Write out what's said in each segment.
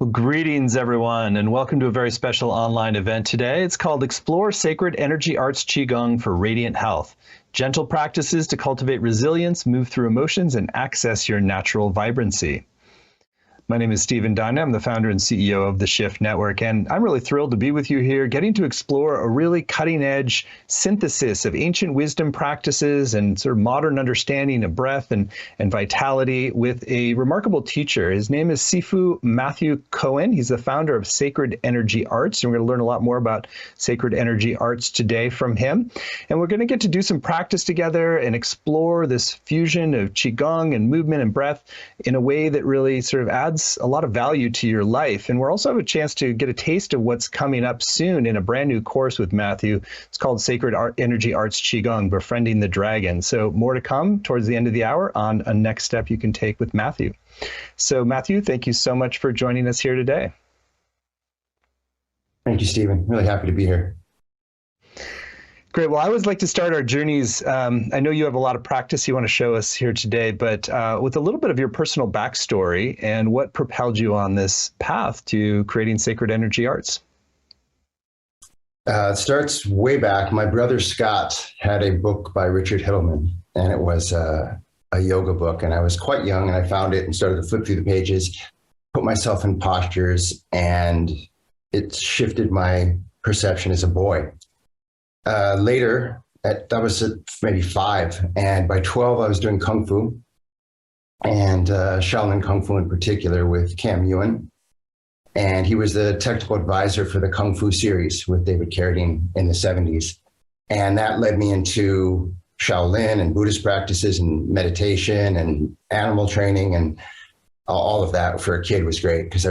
Well, greetings, everyone, and welcome to a very special online event today. It's called Explore Sacred Energy Arts Qigong for Radiant Health. Gentle practices to cultivate resilience, move through emotions, and access your natural vibrancy. My name is Stephen Dinah. I'm the founder and CEO of the Shift Network, and I'm really thrilled to be with you here, getting to explore a really cutting-edge synthesis of ancient wisdom practices and sort of modern understanding of breath and vitality with a remarkable teacher. His name is Sifu Matthew Cohen. He's the founder of Sacred Energy Arts, and we're going to learn a lot more about Sacred Energy Arts today from him. And we're going to get to do some practice together and explore this fusion of Qigong and movement and breath in a way that really sort of adds a lot of value to your life. And we'll also have a chance to get a taste of what's coming up soon in a brand new course with Matthew. It's called Sacred Energy Arts Qigong, Befriending the Dragon. So more to come towards the end of the hour on a next step you can take with Matthew. So Matthew, thank you so much for joining us here today. Thank you, Stephen. Really happy to be here. Great. Well, I always like to start our journeys. I know you have a lot of practice you want to show us here today, but with a little bit of your personal backstory and what propelled you on this path to creating Sacred Energy Arts. It starts way back. My brother Scott had a book by Richard Hittleman, and it was a yoga book. And I was quite young, and I found it and started to flip through the pages, put myself in postures, and it shifted my perception as a boy. Later, that was at maybe 5, and by 12 I was doing Kung Fu, and Shaolin Kung Fu in particular with Cam Yuen, and he was the technical advisor for the Kung Fu series with David Carradine in the 70s, and that led me into Shaolin and Buddhist practices and meditation and animal training, and all of that for a kid was great because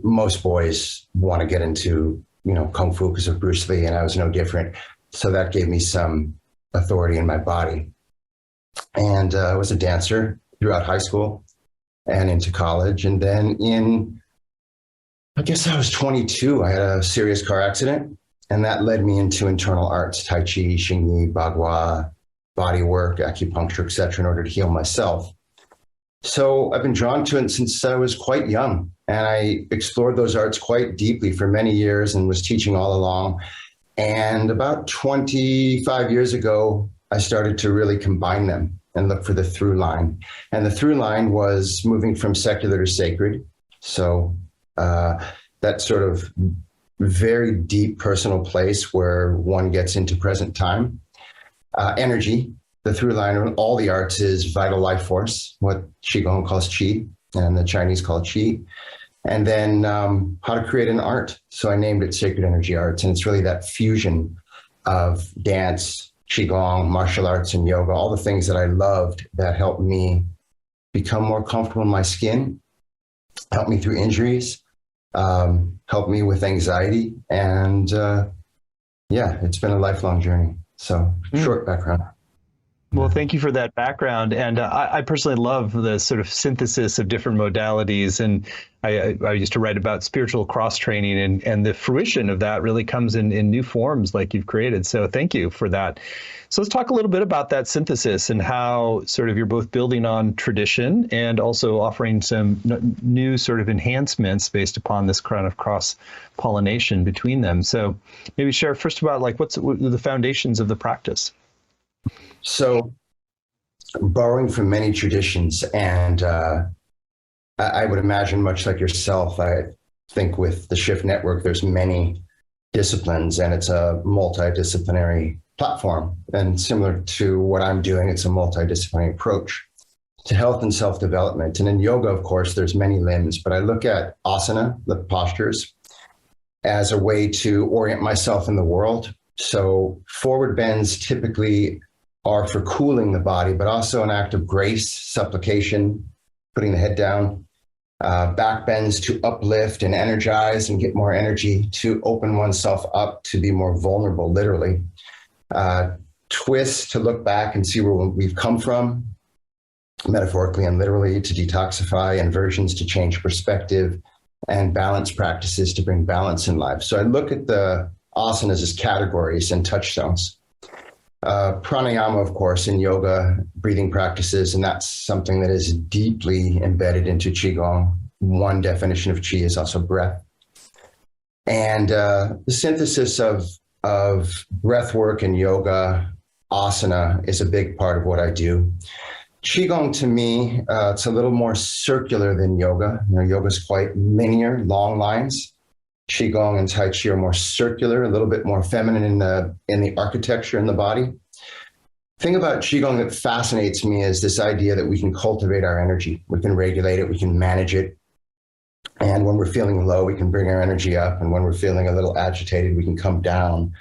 most boys want to get into Kung Fu because of Bruce Lee, and I was no different. So that gave me some authority in my body. And I was a dancer throughout high school and into college. And then I guess I was 22, I had a serious car accident. And that led me into internal arts, Tai Chi, Xingyi, Bagua, body work, acupuncture, et cetera, in order to heal myself. So I've been drawn to it since I was quite young. And I explored those arts quite deeply for many years and was teaching all along. And about 25 years ago, I started to really combine them and look for the through line. And the through line was moving from secular to sacred. So that sort of very deep personal place where one gets into present time. Energy, the through line of all the arts is vital life force, what Qigong calls Qi and the Chinese call Qi. And then how to create an art. So I named it Sacred Energy Arts. And it's really that fusion of dance, Qigong, martial arts, and yoga, all the things that I loved that helped me become more comfortable in my skin, helped me through injuries, helped me with anxiety. And it's been a lifelong journey. So short background. Well, thank you for that background. And I personally love the sort of synthesis of different modalities. And I used to write about spiritual cross-training, and the fruition of that really comes in new forms like you've created. So thank you for that. So let's talk a little bit about that synthesis and how sort of you're both building on tradition and also offering some new sort of enhancements based upon this kind of cross-pollination between them. So maybe share first about what the foundations of the practice. So borrowing from many traditions, and I would imagine much like yourself, I think with the Shift Network, there's many disciplines and it's a multidisciplinary platform. And similar to what I'm doing, it's a multidisciplinary approach to health and self-development. And in yoga, of course, there's many limbs, but I look at asana, the postures, as a way to orient myself in the world. So forward bends typically are for cooling the body, but also an act of grace, supplication, putting the head down. Back bends to uplift and energize and get more energy, to open oneself up to be more vulnerable, literally. Twist to look back and see where we've come from, metaphorically and literally, to detoxify. Inversions to change perspective, and balance practices to bring balance in life. So I look at the asanas as categories and touchstones. Pranayama, of course, in yoga, breathing practices, and that's something that is deeply embedded into Qigong. one definition of Qi is also breath. And the synthesis of breath work and yoga, asana, is a big part of what I do. Qigong, to me, it's a little more circular than yoga. Yoga is quite linear, long lines. Qigong and Tai Chi are more circular, a little bit more feminine in the architecture in the body. The thing about Qigong that fascinates me is this idea that we can cultivate our energy. We can regulate it, we can manage it. And when we're feeling low, we can bring our energy up. And when we're feeling a little agitated, we can come down.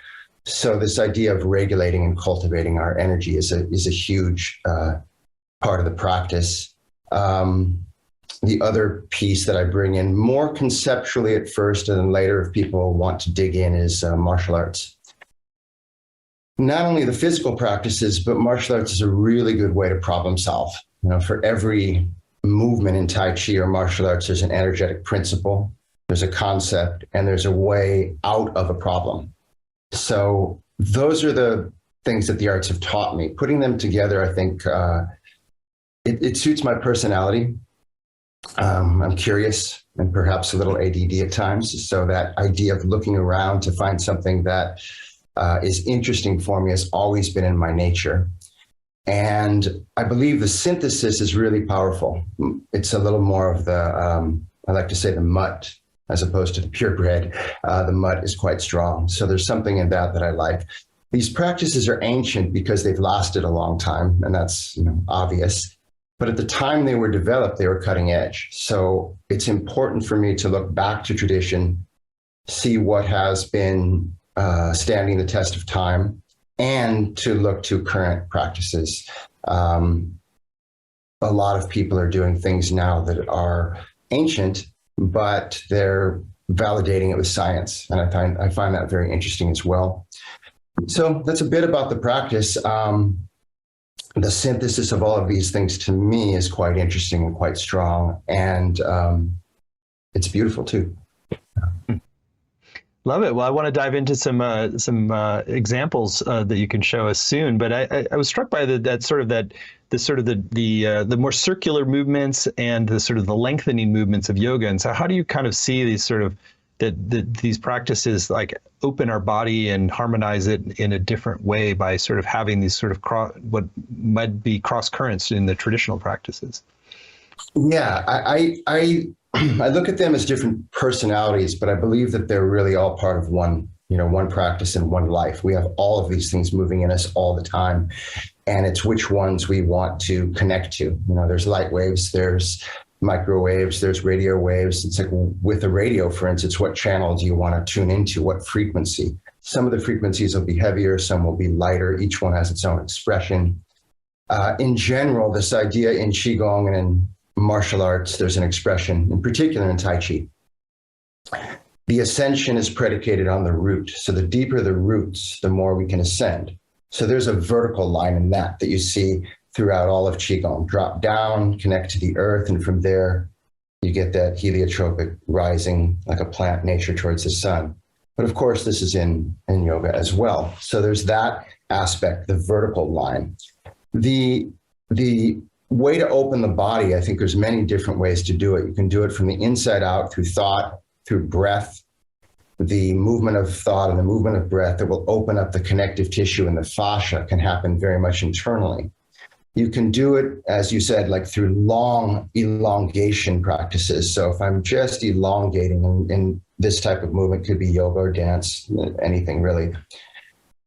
So this idea of regulating and cultivating our energy is a huge part of the practice. The other piece that I bring in more conceptually at first, and then later if people want to dig in, is martial arts. Not only the physical practices, but martial arts is a really good way to problem solve. For every movement in Tai Chi or martial arts, there's an energetic principle, there's a concept, and there's a way out of a problem. So those are the things that the arts have taught me. Putting them together, I think it suits my personality. I'm curious and perhaps a little ADD at times. So that idea of looking around to find something that is interesting for me has always been in my nature. And I believe the synthesis is really powerful. It's a little more of the, I like to say the mutt as opposed to the purebred. The mutt is quite strong. So there's something in that I like. These practices are ancient because they've lasted a long time, and that's obvious. But at the time they were developed, they were cutting edge. So it's important for me to look back to tradition, see what has been standing the test of time, and to look to current practices. A lot of people are doing things now that are ancient, but they're validating it with science. And I find that very interesting as well. So that's a bit about the practice. The synthesis of all of these things to me is quite interesting and quite strong. And it's beautiful too. Love it. Well, I want to dive into some examples that you can show us soon. But I was struck by the more circular movements and the sort of the lengthening movements of yoga. And so, how do you kind of see these sort of these practices like open our body and harmonize it in a different way by sort of having these sort of what might be cross currents in the traditional practices? Yeah, I look at them as different personalities, but I believe that they're really all part of one practice and one life. We have all of these things moving in us all the time, and it's which ones we want to connect to. There's light waves, there's microwaves, there's radio waves. It's like with a radio, for instance, what channel do you want to tune into? What frequency? Some of the frequencies will be heavier, some will be lighter. Each one has its own expression. In general, this idea in Qigong and in martial arts, there's an expression, in particular in Tai Chi. The ascension is predicated on the root. So the deeper the roots, the more we can ascend. So there's a vertical line in that you see throughout all of Qigong. Drop down, connect to the earth, and from there, you get that heliotropic rising like a plant nature towards the sun. But of course, this is in yoga as well. So there's that aspect, the vertical line. The way to open the body, I think there's many different ways to do it. You can do it from the inside out through thought, through breath, the movement of thought and the movement of breath that will open up the connective tissue, and the fascia can happen very much internally. You can do it, as you said, like through long elongation practices. So if I'm just elongating in this type of movement, could be yoga or dance, anything really,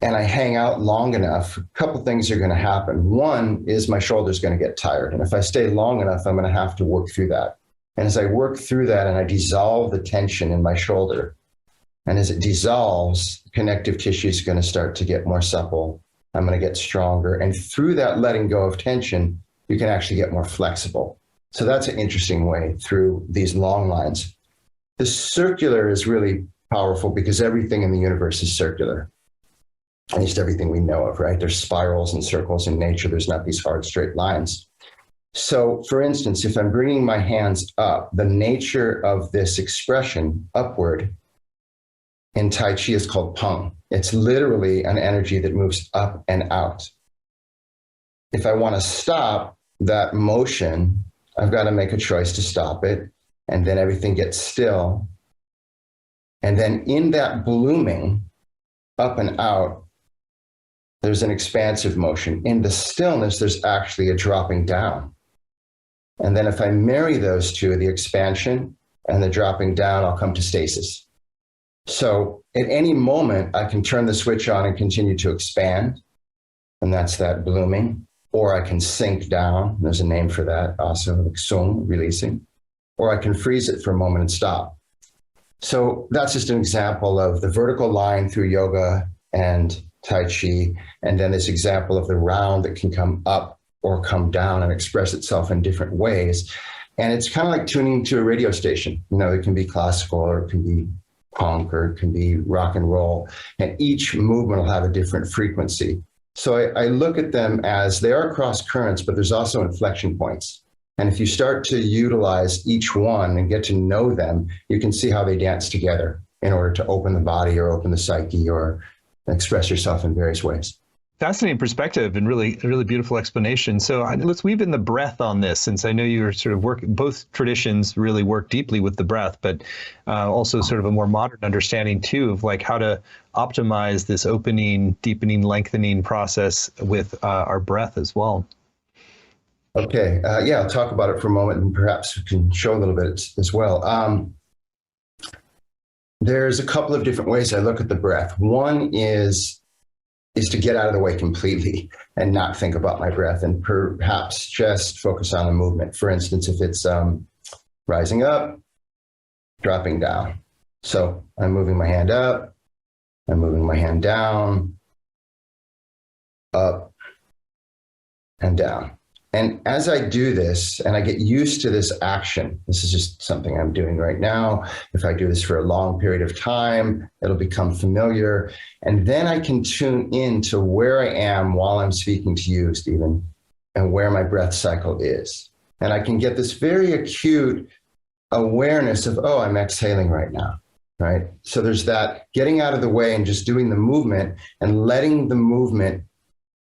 and I hang out long enough, a couple things are going to happen. One is my shoulder's going to get tired. And if I stay long enough, I'm going to have to work through that. And as I work through that and I dissolve the tension in my shoulder, and as it dissolves, connective tissue is going to start to get more supple. I'm going to get stronger. And through that letting go of tension, you can actually get more flexible. So that's an interesting way through these long lines. The circular is really powerful because everything in the universe is circular. At least everything we know of, right? There's spirals and circles in nature. There's not these hard, straight lines. So for instance, if I'm bringing my hands up, the nature of this expression upward in Tai Chi is called peng. It's literally an energy that moves up and out. If I want to stop that motion, I've got to make a choice to stop it. and then everything gets still. And then in that blooming, up and out, there's an expansive motion. In the stillness, there's actually a dropping down. And then if I marry those two, the expansion and the dropping down, I'll come to stasis. So at any moment, I can turn the switch on and continue to expand, and that's that blooming. Or I can sink down. There's a name for that also, like sung, releasing. Or I can freeze it for a moment and stop. So that's just an example of the vertical line through yoga and Tai Chi, and then this example of the round that can come up or come down and express itself in different ways. And it's kind of like tuning to a radio station. You know, it can be classical, or it can be punk, or it can be rock and roll. And each movement will have a different frequency. So I look at them as they are cross currents, but there's also inflection points. And if you start to utilize each one and get to know them, you can see how they dance together in order to open the body or open the psyche or express yourself in various ways. Fascinating perspective and really beautiful explanation. So let's weave in the breath on this, since I know you're sort of both traditions really work deeply with the breath, but also sort of a more modern understanding too of like how to optimize this opening, deepening, lengthening process with our breath as well. Okay, yeah, I'll talk about it for a moment, and perhaps we can show a little bit as well. There's a couple of different ways I look at the breath. One is to get out of the way completely and not think about my breath, and perhaps just focus on the movement. For instance, if it's rising up, dropping down. So I'm moving my hand up, I'm moving my hand down, up and down. And as I do this, and I get used to this action, this is just something I'm doing right now. If I do this for a long period of time, it'll become familiar. And then I can tune in to where I am while I'm speaking to you, Stephen, and where my breath cycle is. And I can get this very acute awareness of, oh, I'm exhaling right now, right? So there's that getting out of the way and just doing the movement and letting the movement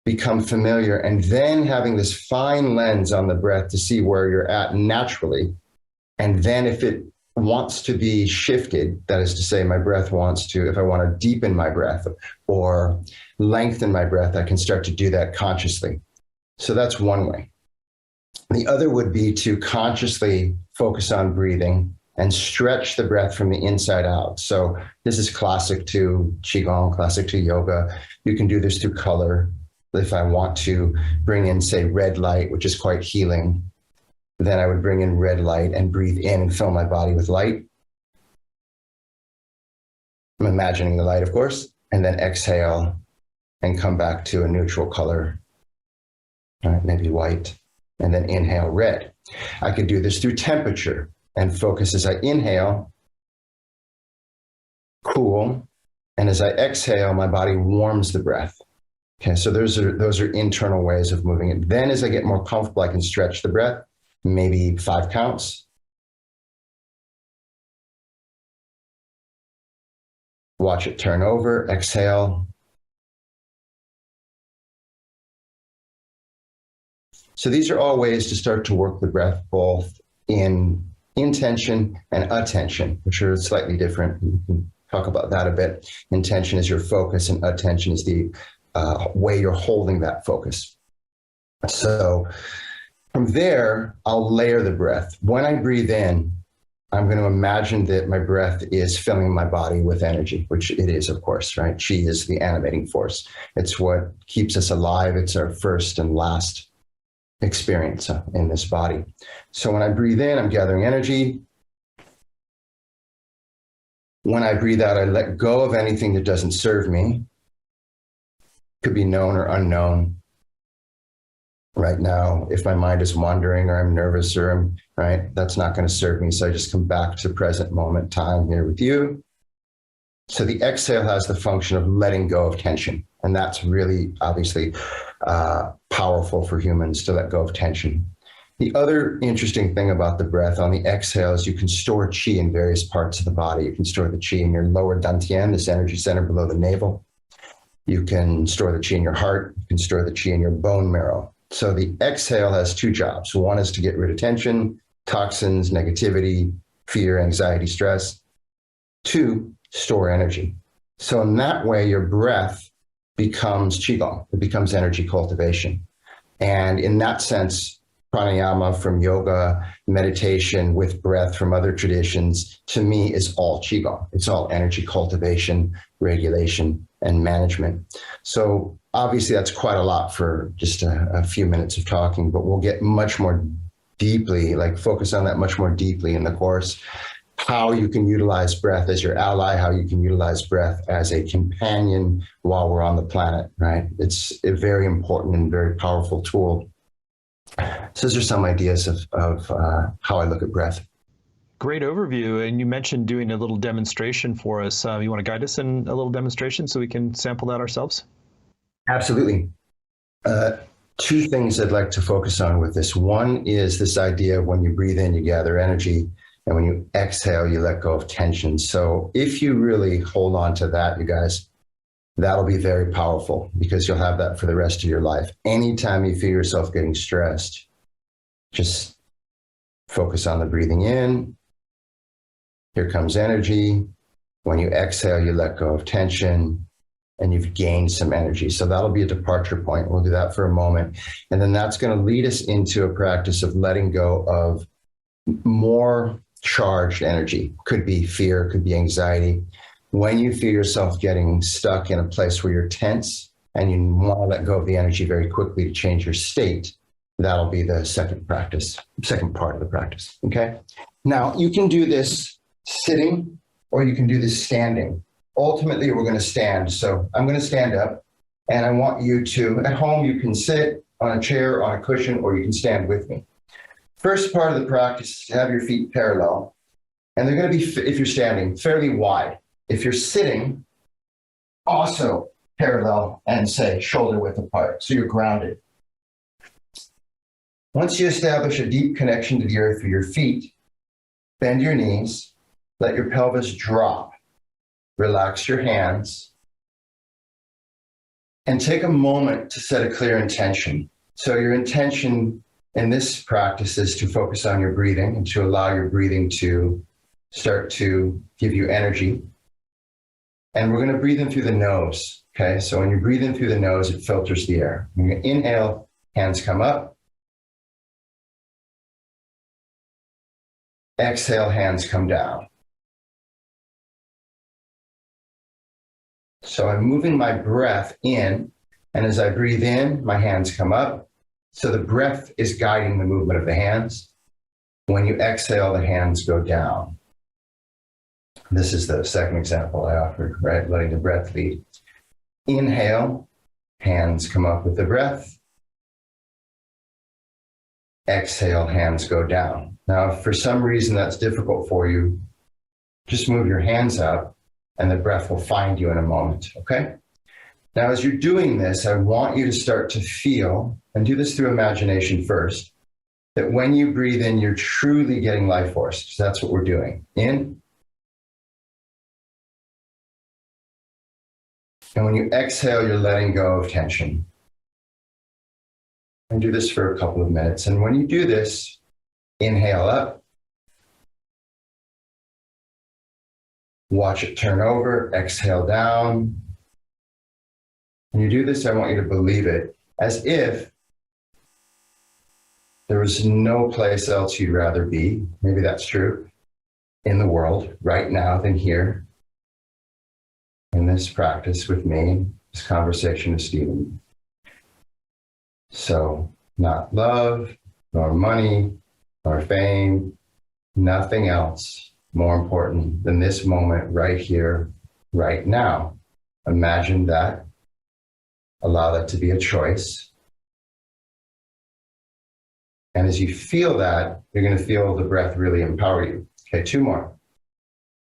become familiar, and then having this fine lens on the breath to see where you're at naturally. And then if it wants to be shifted, that is to say, my breath wants to, if I want to deepen my breath or lengthen my breath, I can start to do that consciously. So that's one way. The other would be to consciously focus on breathing and stretch the breath from the inside out. So this is classic to Qigong, classic to yoga. You can do this through color. If I want to bring in, say, red light, which is quite healing, then I would bring in red light and breathe in and fill my body with light. I'm imagining the light, of course, and then exhale and come back to a neutral color, right? Maybe white, and then inhale red. I could do this through temperature and focus as I inhale, cool, and as I exhale, my body warms the breath. Okay, so those are internal ways of moving it. Then as I get more comfortable, I can stretch the breath, maybe 5 counts. Watch it turn over, exhale. So these are all ways to start to work the breath, both in intention and attention, which are slightly different. We can talk about that a bit. Intention is your focus, and attention is the way you're holding that focus. So from there, I'll layer the breath. When I breathe in, I'm going to imagine that my breath is filling my body with energy, which it is, of course, right? Qi is the animating force. It's what keeps us alive. It's our first and last experience in this body. So when I breathe in, I'm gathering energy. When I breathe out, I let go of anything that doesn't serve me. Could be known or unknown. Right now, if my mind is wandering or I'm nervous or I'm, right, that's not going to serve me. So I just come back to present moment time here with you. So the exhale has the function of letting go of tension. And that's really obviously powerful for humans to let go of tension. The other interesting thing about the breath on the exhale is you can store qi in various parts of the body. You can store the qi in your lower dantian, this energy center below the navel. You can store the qi in your heart. You can store the qi in your bone marrow. So the exhale has 2 jobs. One is to get rid of tension, toxins, negativity, fear, anxiety, stress. 2, store energy. So in that way, your breath becomes Qigong. It becomes energy cultivation. And in that sense, pranayama from yoga, meditation with breath from other traditions, to me is all Qigong. It's all energy cultivation, regulation, and management. So obviously that's quite a lot for just a few minutes of talking, but we'll get much more deeply, like focus on that much more deeply in the course. How you can utilize breath as your ally, how you can utilize breath as a companion while we're on the planet, right? It's a very important and very powerful tool. So those are some ideas of how I look at breath. Great overview. And you mentioned doing a little demonstration for us. You want to guide us in a little demonstration so we can sample that ourselves? Absolutely. 2 things I'd like to focus on with this. One is this idea of when you breathe in, you gather energy. And when you exhale, you let go of tension. So if you really hold on to that, you guys, that'll be very powerful because you'll have that for the rest of your life. Anytime you feel yourself getting stressed, just focus on the breathing in. Here comes energy. When you exhale, you let go of tension and you've gained some energy. So that'll be a departure point. We'll do that for a moment. And then that's going to lead us into a practice of letting go of more charged energy. Could be fear, could be anxiety. When you feel yourself getting stuck in a place where you're tense and you want to let go of the energy very quickly to change your state, that'll be the second part of the practice. Okay. Now you can do this sitting or you can do this standing. Ultimately, we're going to stand. So I'm going to stand up and I want you to, at home, you can sit on a chair, on a cushion, or you can stand with me. First part of the practice is to have your feet parallel. And they're going to be, if you're standing, fairly wide. If you're sitting, also parallel and say shoulder width apart. So you're grounded. Once you establish a deep connection to the earth with your feet, bend your knees, let your pelvis drop, relax your hands, and take a moment to set a clear intention. So your intention in this practice is to focus on your breathing and to allow your breathing to start to give you energy. And we're going to breathe in through the nose. Okay, so when you breathe in through the nose, it filters the air. When you inhale, hands come up. Exhale, hands come down. So I'm moving my breath in, and as I breathe in, my hands come up. So the breath is guiding the movement of the hands. When you exhale, the hands go down. This is the second example I offered, right? Letting the breath lead. Inhale, hands come up with the breath. Exhale, hands go down. Now, if for some reason that's difficult for you, just move your hands up and the breath will find you in a moment, okay? Now, as you're doing this, I want you to start to feel, and do this through imagination first, that when you breathe in, you're truly getting life force. So that's what we're doing. In. And when you exhale, you're letting go of tension. And do this for a couple of minutes. And when you do this, inhale up. Watch it turn over, exhale down. When you do this, I want you to believe it as if there was no place else you'd rather be, maybe that's true, in the world right now than here, in this practice with me, this conversation with Stephen. So not love, nor money, nor fame, nothing else more important than this moment right here, right now. Imagine that. Allow that to be a choice. And as you feel that, you're going to feel the breath really empower you. Okay, 2 more.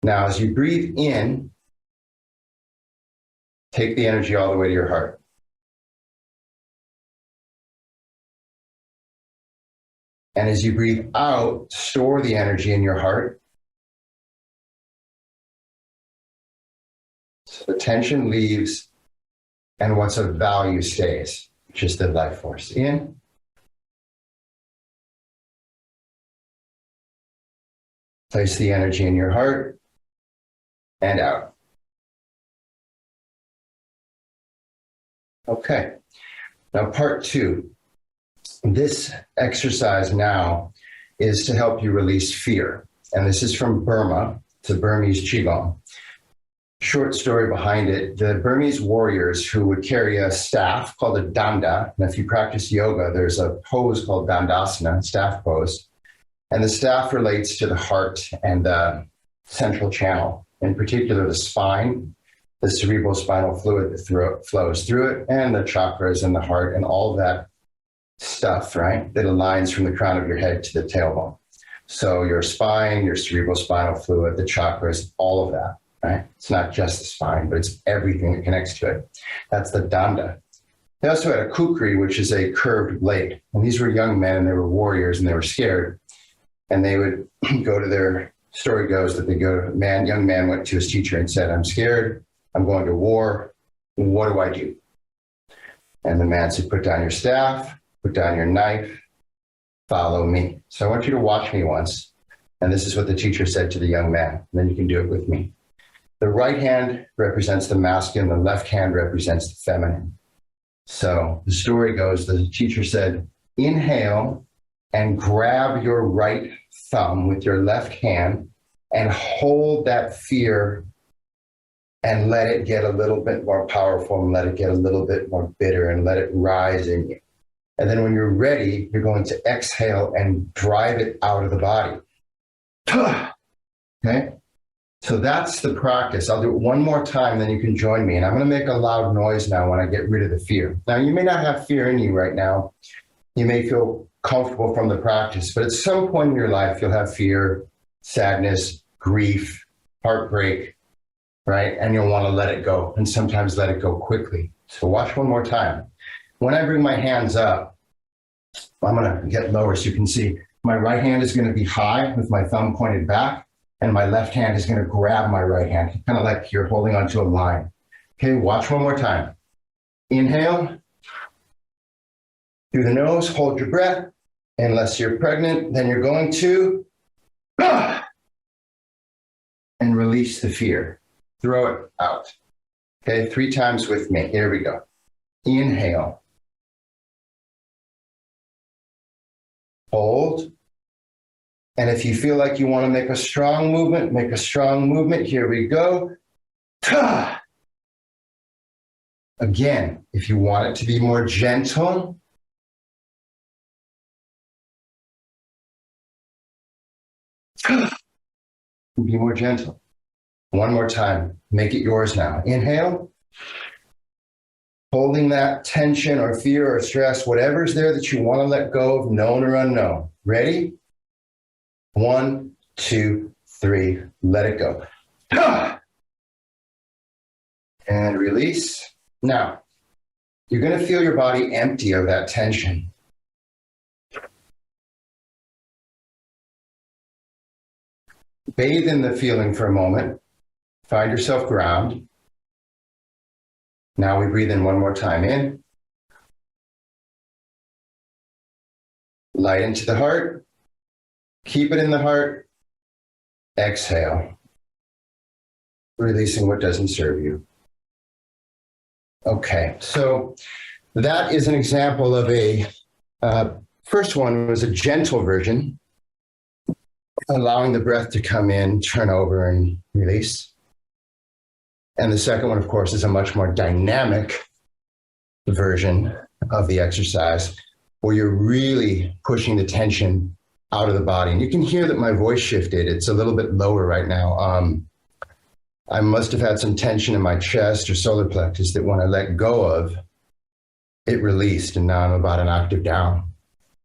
Now, as you breathe in, take the energy all the way to your heart. And as you breathe out, store the energy in your heart. So the tension leaves, and what's of value stays, just the life force. In. Place the energy in your heart and out. Okay. Now, part 2. This exercise now is to help you release fear. And this is from Burma. It's a Burmese Qigong. Short story behind it. The Burmese warriors who would carry a staff called a danda. And if you practice yoga, there's a pose called dandasana, staff pose. And the staff relates to the heart and the central channel, in particular the spine, the cerebral spinal fluid that flows through it, and the chakras and the heart and all of that stuff, right, that aligns from the crown of your head to the tailbone. So your spine, your cerebral spinal fluid, the chakras, all of that, right? It's not just the spine, but it's everything that connects to it. That's the danda. They also had a kukri, which is a curved blade. And these were young men, and they were warriors, and they were scared. And they would go to their, story goes that young man went to his teacher and said, "I'm scared, I'm going to war, what do I do?" And the man said, "Put down your staff, put down your knife, follow me." So I want you to watch me once. And this is what the teacher said to the young man. And then you can do it with me. The right hand represents the masculine, the left hand represents the feminine. So the story goes, the teacher said, inhale and grab your right thumb with your left hand and hold that fear and let it get a little bit more powerful and let it get a little bit more bitter and let it rise in you. And then when you're ready, you're going to exhale and drive it out of the body. Okay? So that's the practice. I'll do it one more time, then you can join me. And I'm going to make a loud noise now when I get rid of the fear. Now, you may not have fear in you right now. You may feel comfortable from the practice, but at some point in your life, you'll have fear, sadness, grief, heartbreak, right? And you'll want to let it go, and sometimes let it go quickly. So watch one more time. When I bring my hands up, I'm going to get lower so you can see. My right hand is going to be high with my thumb pointed back, and my left hand is going to grab my right hand, kind of like you're holding onto a line. Okay, watch one more time. Inhale. Through the nose, hold your breath. Unless you're pregnant, then you're going to and release the fear. Throw it out. Okay, 3 times with me. Here we go. Inhale. Hold. And if you feel like you want to make a strong movement, make a strong movement. Here we go. Again, if you want it to be more gentle, be more gentle. One more time. Make it yours now. Inhale. Holding that tension or fear or stress, whatever's there that you want to let go of, known or unknown. Ready? 1, 2, 3. Let it go. And release. Now, you're going to feel your body empty of that tension. Bathe in the feeling for a moment. Find yourself ground. Now we breathe in one more time. In. Light into the heart. Keep it in the heart. Exhale. Releasing what doesn't serve you. Okay, so that is an example of first one was a gentle version, allowing the breath to come in, turn over, and release. And the second one, of course, is a much more dynamic version of the exercise where you're really pushing the tension out of the body. And you can hear that my voice shifted. It's a little bit lower right now. I must have had some tension in my chest or solar plexus that when I let go of, it released, and now I'm about an octave down.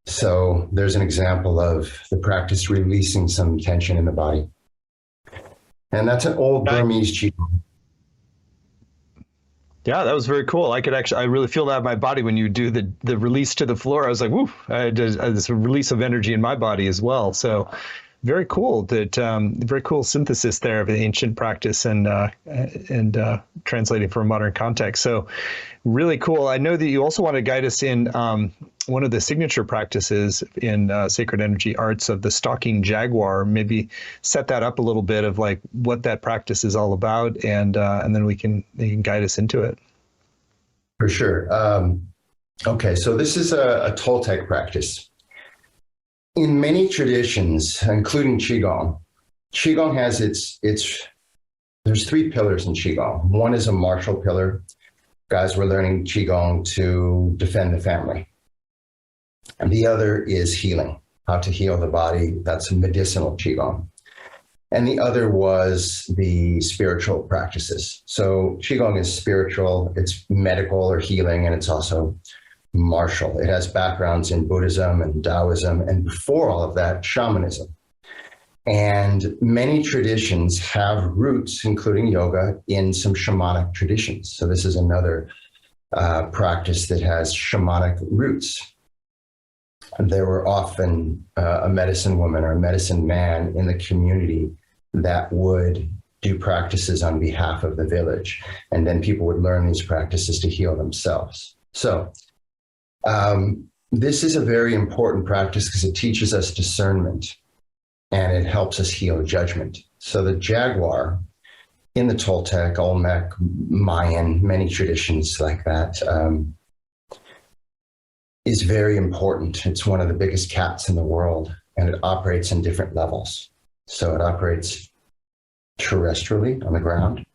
So there's an example of the practice releasing some tension in the body. And that's an old Burmese Qigong. Yeah, that was very cool. I really feel that in my body when you do the release to the floor. I was like, woo, I had this release of energy in my body as well. So very cool very cool synthesis there of the ancient practice and translating for a modern context. So really cool. I know that you also want to guide us in one of the signature practices in Sacred Energy Arts of the Stalking Jaguar. Maybe set that up a little bit of like what that practice is all about, and then you can guide us into it. For sure. Okay, so this is a Toltec practice. In many traditions, including Qigong, Qigong has there's three pillars in Qigong. One is a martial pillar. Guys, we're learning Qigong to defend the family. And the other is healing, how to heal the body. That's medicinal Qigong. And the other was the spiritual practices. So Qigong is spiritual, it's medical or healing, and it's also martial. It has backgrounds in Buddhism and Taoism, and before all of that, shamanism. And many traditions have roots, including yoga, in some shamanic traditions. So this is another practice that has shamanic roots. There were often a medicine woman or a medicine man in the community that would do practices on behalf of the village. And then people would learn these practices to heal themselves. So this is a very important practice because it teaches us discernment and it helps us heal judgment. So the jaguar in the Toltec, Olmec, Mayan, many traditions like that, is very important. It's one of the biggest cats in the world, and it operates in different levels. So it operates terrestrially on the ground.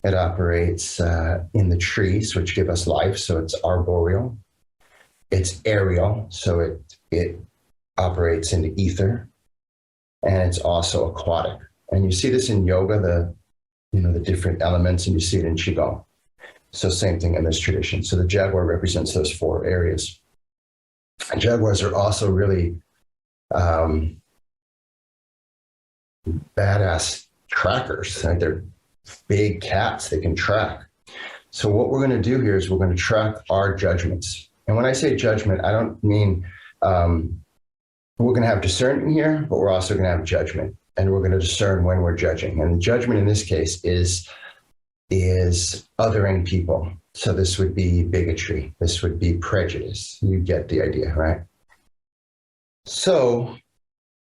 It operates in the trees, which give us life. So it's arboreal. It's aerial. So it operates into ether. And it's also aquatic. And you see this in yoga, the different elements, and you see it in Qigong. So same thing in this tradition. So the jaguar represents those four areas. And jaguars are also really badass trackers. Right? They're big cats. They can track. So what we're going to do here is we're going to track our judgments. And when I say judgment, I don't mean we're going to have discernment here, but we're also going to have judgment. And we're going to discern when we're judging. And the judgment in this case is othering people. So this would be bigotry. This would be prejudice. You get the idea, right? So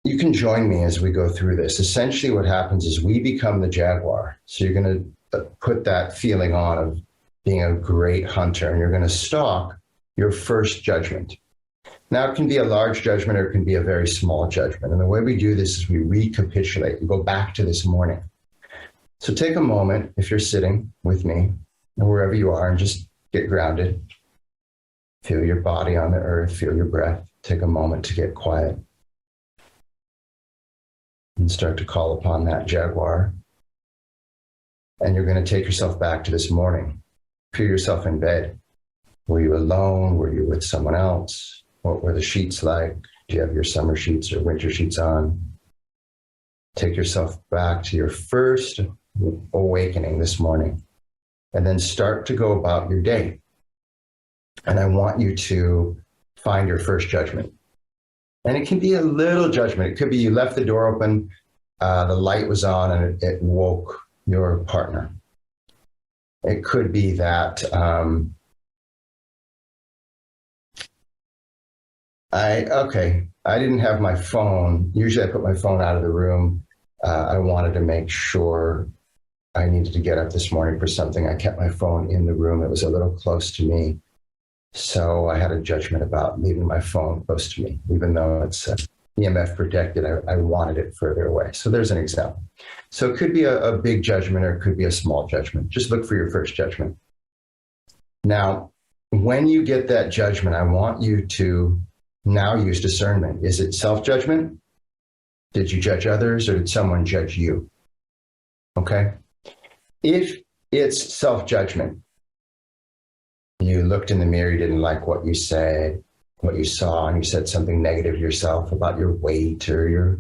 you can join me as we go through this. Essentially what happens is we become the jaguar. So you're going to put that feeling on of being a great hunter, and you're going to stalk your first judgment. Now, it can be a large judgment or it can be a very small judgment. And the way we do this is we recapitulate. We go back to this morning. So take a moment, if you're sitting with me, or wherever you are, and just get grounded. Feel your body on the earth, feel your breath. Take a moment to get quiet. And start to call upon that jaguar. And you're going to take yourself back to this morning. Feel yourself in bed. Were you alone? Were you with someone else? What were the sheets like? Do you have your summer sheets or winter sheets on? Take yourself back to your first awakening this morning, and then start to go about your day. And I want you to find your first judgment. And it can be a little judgment. It could be you left the door open, the light was on, and it woke your partner. It could be that I didn't have my phone. Usually I put my phone out of the room. I wanted to make sure I needed to get up this morning for something. I kept my phone in the room. It was a little close to me. So I had a judgment about leaving my phone close to me, even though it's EMF protected. I wanted it further away. So there's an example. So it could be a big judgment or it could be a small judgment. Just look for your first judgment. Now, when you get that judgment, I want you to now use discernment. Is it self-judgment? Did you judge others or did someone judge you? Okay. If it's self-judgment, you looked in the mirror, you didn't like what you said, what you saw, and you said something negative to yourself about your weight or your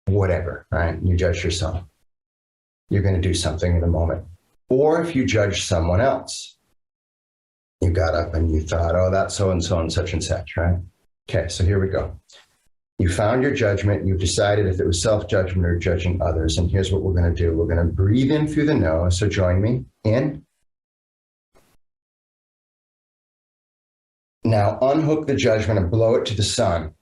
whatever, right? You judged yourself. You're going to do something in a moment. Or if you judge someone else, you got up and you thought, oh, that's so-and-so and such and such, right? Okay, so here we go. You found your judgment. You've decided if it was self-judgment or judging others. And here's what we're going to do. We're going to breathe in through the nose. So join me. In. Now unhook the judgment and blow it to the sun.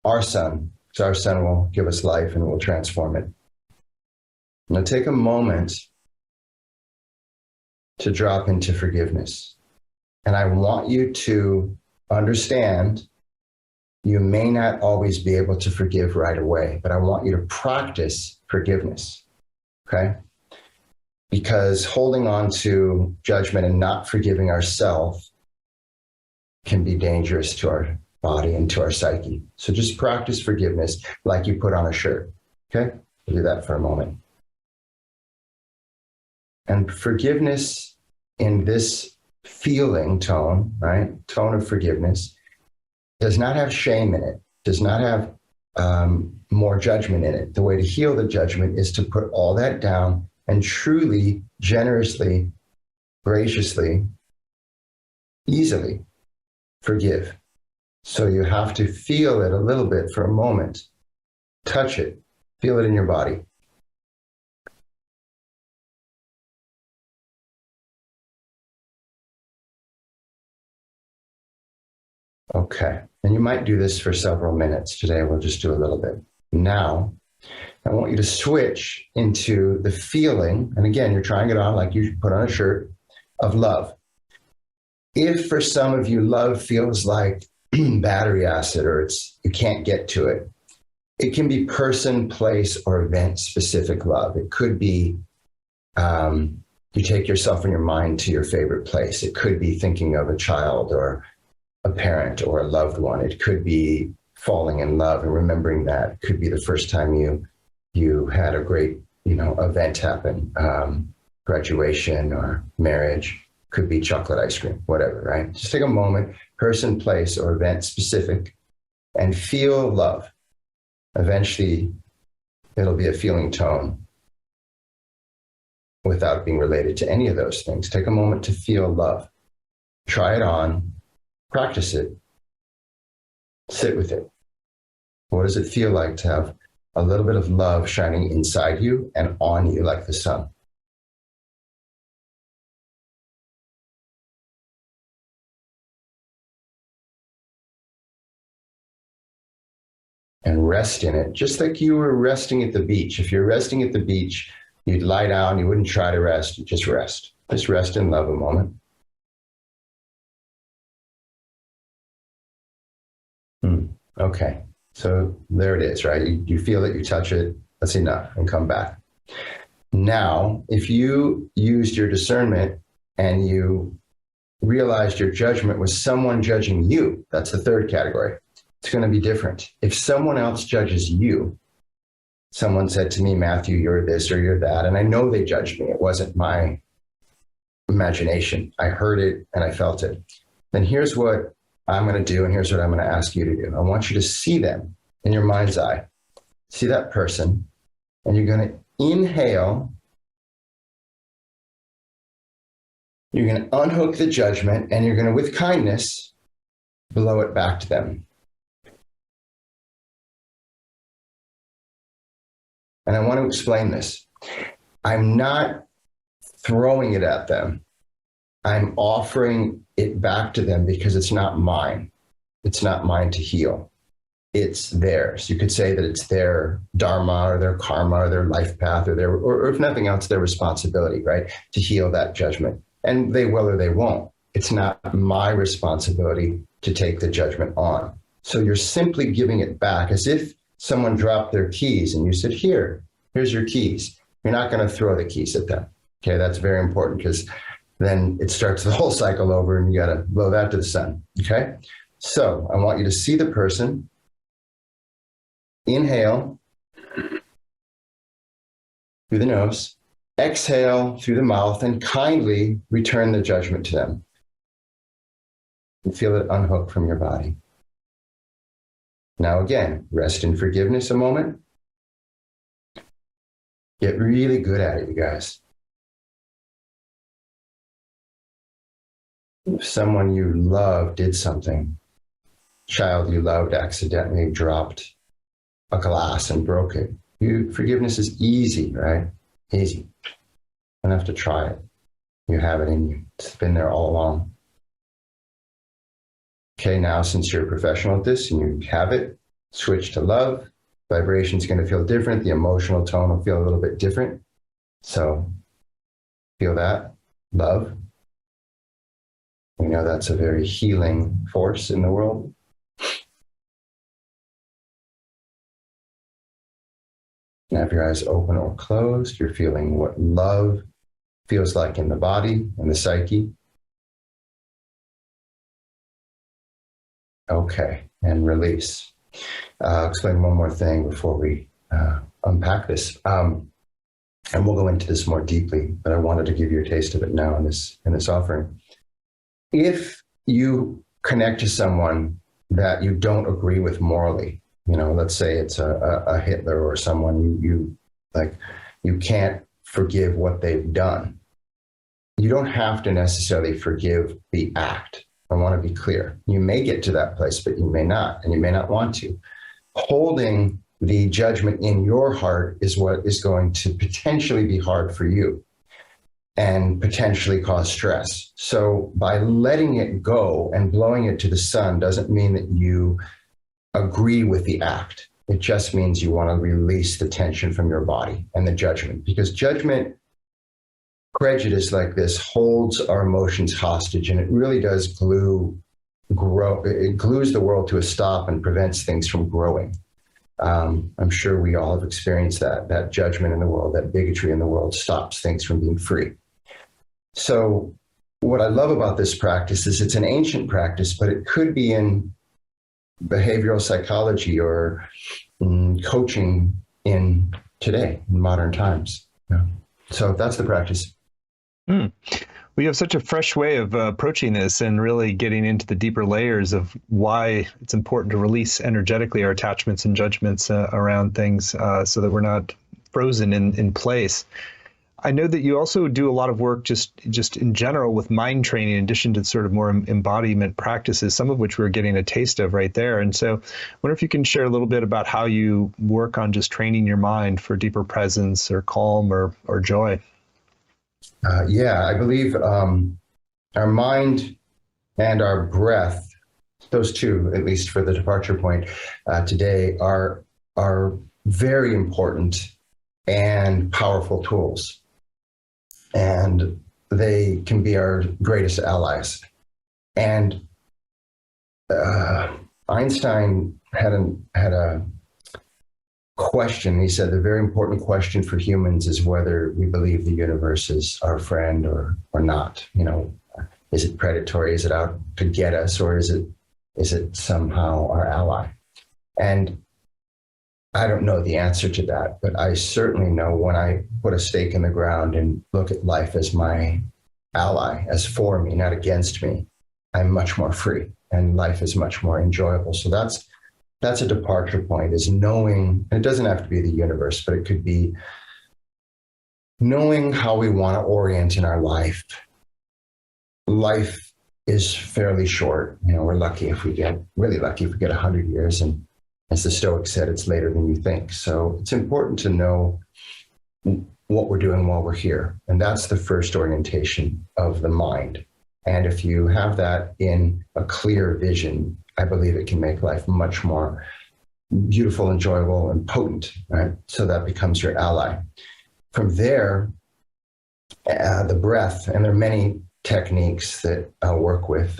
Our sun, because our sun will give us life and will transform it. Now take a moment to drop into forgiveness. And I want you to understand you may not always be able to forgive right away, but I want you to practice forgiveness, okay? Because holding on to judgment and not forgiving ourselves can be dangerous to our body and to our psyche. So just practice forgiveness like you put on a shirt, okay? We'll do that for a moment. And forgiveness in this feeling tone, right? Tone of forgiveness does not have shame in it, does not have more judgment in it. The way to heal the judgment is to put all that down and truly, generously, graciously, easily forgive. So you have to feel it a little bit for a moment, touch it, feel it in your body. Okay, and you might do this for several minutes. Today we'll just do a little bit. Now, I want you to switch into the feeling, and again, you're trying it on like you put on a shirt, of love. If for some of you love feels like battery acid or you can't get to it, it can be person, place, or event specific love. It could be you take yourself and your mind to your favorite place. It could be thinking of a child or a parent or a loved one. It could be falling in love and remembering that. It could be the first time you had a great, event happen, graduation or marriage. Could be chocolate ice cream, whatever, right? Just take a moment, person, place, or event specific, and feel love. Eventually, it'll be a feeling tone without being related to any of those things. Take a moment to feel love. Try it on. Practice it. Sit with it. What does it feel like to have a little bit of love shining inside you and on you like the sun? And rest in it, just like you were resting at the beach. If you're resting at the beach, you'd lie down, you wouldn't try to rest, you'd just rest. Just rest in love a moment. Okay, so there it is, right? You feel it, you touch it, that's enough, and come back. Now, if you used your discernment and you realized your judgment was someone judging you, that's the third category. It's going to be different. If someone else judges you, someone said to me, Matthew, you're this or you're that, and I know they judged me. It wasn't my imagination. I heard it and I felt it. Then here's what I'm going to do, and here's what I'm going to ask you to do. I want you to see them in your mind's eye. See that person, and you're going to inhale. You're going to unhook the judgment, and you're going to, with kindness, blow it back to them. And I want to explain this. I'm not throwing it at them. I'm offering it back to them because it's not mine. It's not mine to heal. It's theirs. You could say that it's their dharma or their karma or their life path or if nothing else, their responsibility, right? To heal that judgment. And they will or they won't. It's not my responsibility to take the judgment on. So you're simply giving it back as if someone dropped their keys and you said, here's your keys. You're not going to throw the keys at them. Okay, that's very important because then it starts the whole cycle over and you got to blow that to the sun. Okay, so I want you to see the person. Inhale through the nose, exhale through the mouth, and kindly return the judgment to them. And feel it unhook from your body. Now again, rest in forgiveness a moment. Get really good at it, you guys. If someone you love did something, child you loved accidentally dropped a glass and broke it. Forgiveness is easy, right? Easy. don't have to try it. You have it in you. It's been there all along. Okay, now since you're a professional at this and you have it, switch to love. Vibration's going to feel different. The emotional tone will feel a little bit different. So feel that, love. We know that's a very healing force in the world. Now, if your eyes open or closed, you're feeling what love feels like in the body and the psyche. Okay, and release. I'll explain one more thing before we unpack this. And we'll go into this more deeply, but I wanted to give you a taste of it now in this offering. If you connect to someone that you don't agree with morally, let's say it's a Hitler or someone you can't forgive what they've done. You don't have to necessarily forgive the act. I want to be clear. You may get to that place, but you may not, and you may not want to. Holding the judgment in your heart is what is going to potentially be hard for you and potentially cause stress. So by letting it go and blowing it to the sun doesn't mean that you agree with the act. It just means you want to release the tension from your body and the judgment, because judgment, prejudice like this holds our emotions hostage, and it really does it glues the world to a stop and prevents things from growing. I'm sure we all have experienced that judgment in the world, that bigotry in the world stops things from being free. So what I love about this practice is it's an ancient practice, but it could be in behavioral psychology or coaching in today, in modern times. Yeah. So that's the practice. We have such a fresh way of approaching this and really getting into the deeper layers of why it's important to release energetically our attachments and judgments around things so that we're not frozen in place. I know that you also do a lot of work just in general with mind training, in addition to sort of more embodiment practices, some of which we're getting a taste of right there. And so I wonder if you can share a little bit about how you work on just training your mind for deeper presence or calm or joy. I believe our mind and our breath, those two, at least for the departure point today, are very important and powerful tools. And they can be our greatest allies. And Einstein had a question. He said the very important question for humans is whether we believe the universe is our friend or not. Is it predatory? Is it out to get us, or is it somehow our ally? And I don't know the answer to that, but I certainly know when I put a stake in the ground and look at life as my ally, as for me, not against me, I'm much more free and life is much more enjoyable. So that's a departure point, is knowing, and it doesn't have to be the universe, but it could be knowing how we want to orient in our life. Life is fairly short. We're lucky if we get 100 years. And as the Stoics said, it's later than you think. So it's important to know what we're doing while we're here. And that's the first orientation of the mind. And if you have that in a clear vision, I believe it can make life much more beautiful, enjoyable, and potent, right? So that becomes your ally. From there, the breath, and there are many techniques that I'll work with.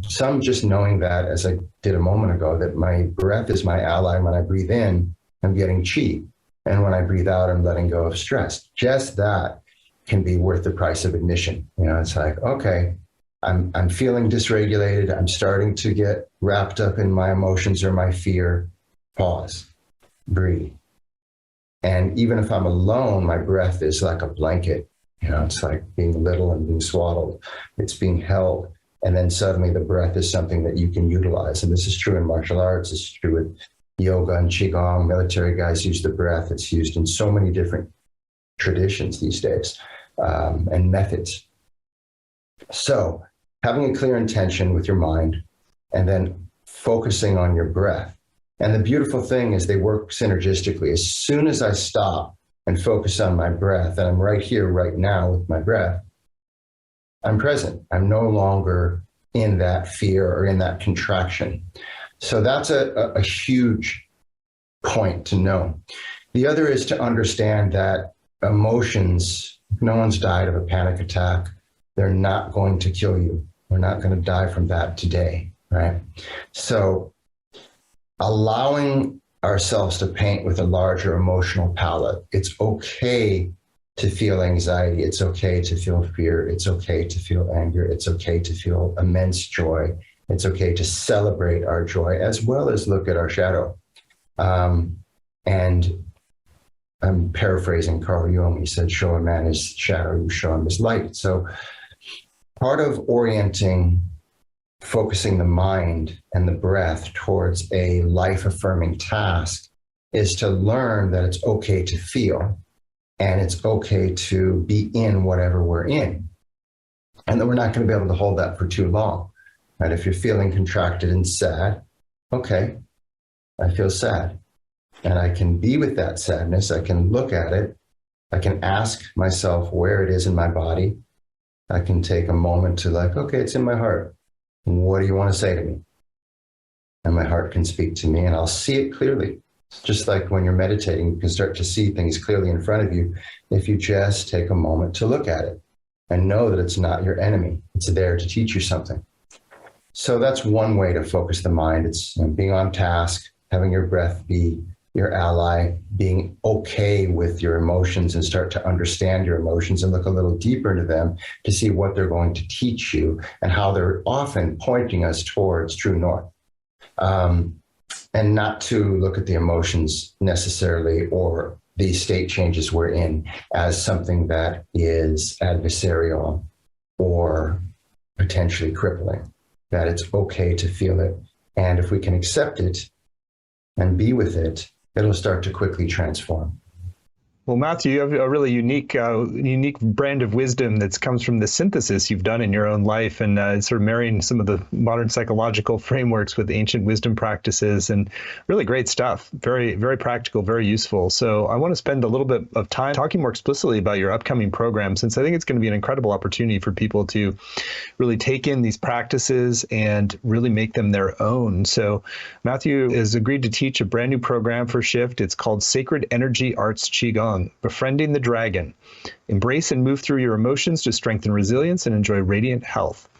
Some just knowing that, as I did a moment ago, that my breath is my ally. When I breathe in, I'm getting chi. And when I breathe out, I'm letting go of stress. Just that can be worth the price of admission. It's like, okay, I'm feeling dysregulated. I'm starting to get wrapped up in my emotions or my fear. Pause, breathe. And even if I'm alone, my breath is like a blanket. It's like being little and being swaddled. It's being held. And then suddenly the breath is something that you can utilize. And this is true in martial arts. It's true with yoga and Qigong. Military guys use the breath. It's used in so many different traditions these days and methods. So having a clear intention with your mind and then focusing on your breath. And the beautiful thing is they work synergistically. As soon as I stop and focus on my breath, and I'm right here, right now with my breath, I'm present. I'm no longer in that fear or in that contraction. So that's a huge point to know. The other is to understand that emotions, no one's died of a panic attack. They're not going to kill you. We're not going to die from that today, right? So allowing ourselves to paint with a larger emotional palette. It's okay to feel anxiety. It's okay to feel fear. It's okay to feel anger. It's okay to feel immense joy. It's okay to celebrate our joy as well as look at our shadow. And I'm paraphrasing Carl Jung. He said, show a man his shadow, you show him his light. So part of orienting, focusing the mind and the breath towards a life-affirming task is to learn that it's okay to feel and it's okay to be in whatever we're in. And that we're not going to be able to hold that for too long. Right? If you're feeling contracted and sad, okay, I feel sad. And I can be with that sadness. I can look at it. I can ask myself where it is in my body. I can take a moment to okay, it's in my heart. What do you want to say to me? And my heart can speak to me and I'll see it clearly. Just like when you're meditating, you can start to see things clearly in front of you if you just take a moment to look at it and know that it's not your enemy. It's there to teach you something. So that's one way to focus the mind. It's being on task, having your breath be your ally, being okay with your emotions and start to understand your emotions and look a little deeper into them to see what they're going to teach you and how they're often pointing us towards true north. And not to look at the emotions necessarily or the state changes we're in as something that is adversarial or potentially crippling, that it's okay to feel it. And if we can accept it and be with it, it'll start to quickly transform. Well, Matthew, you have a really unique brand of wisdom that comes from the synthesis you've done in your own life and sort of marrying some of the modern psychological frameworks with ancient wisdom practices and really great stuff. Very, very practical, very useful. So I want to spend a little bit of time talking more explicitly about your upcoming program, since I think it's going to be an incredible opportunity for people to really take in these practices and really make them their own. So Matthew has agreed to teach a brand new program for Shift. It's called Sacred Energy Qigong. Befriending the Dragon. Embrace and move through your emotions to strengthen resilience and enjoy radiant health.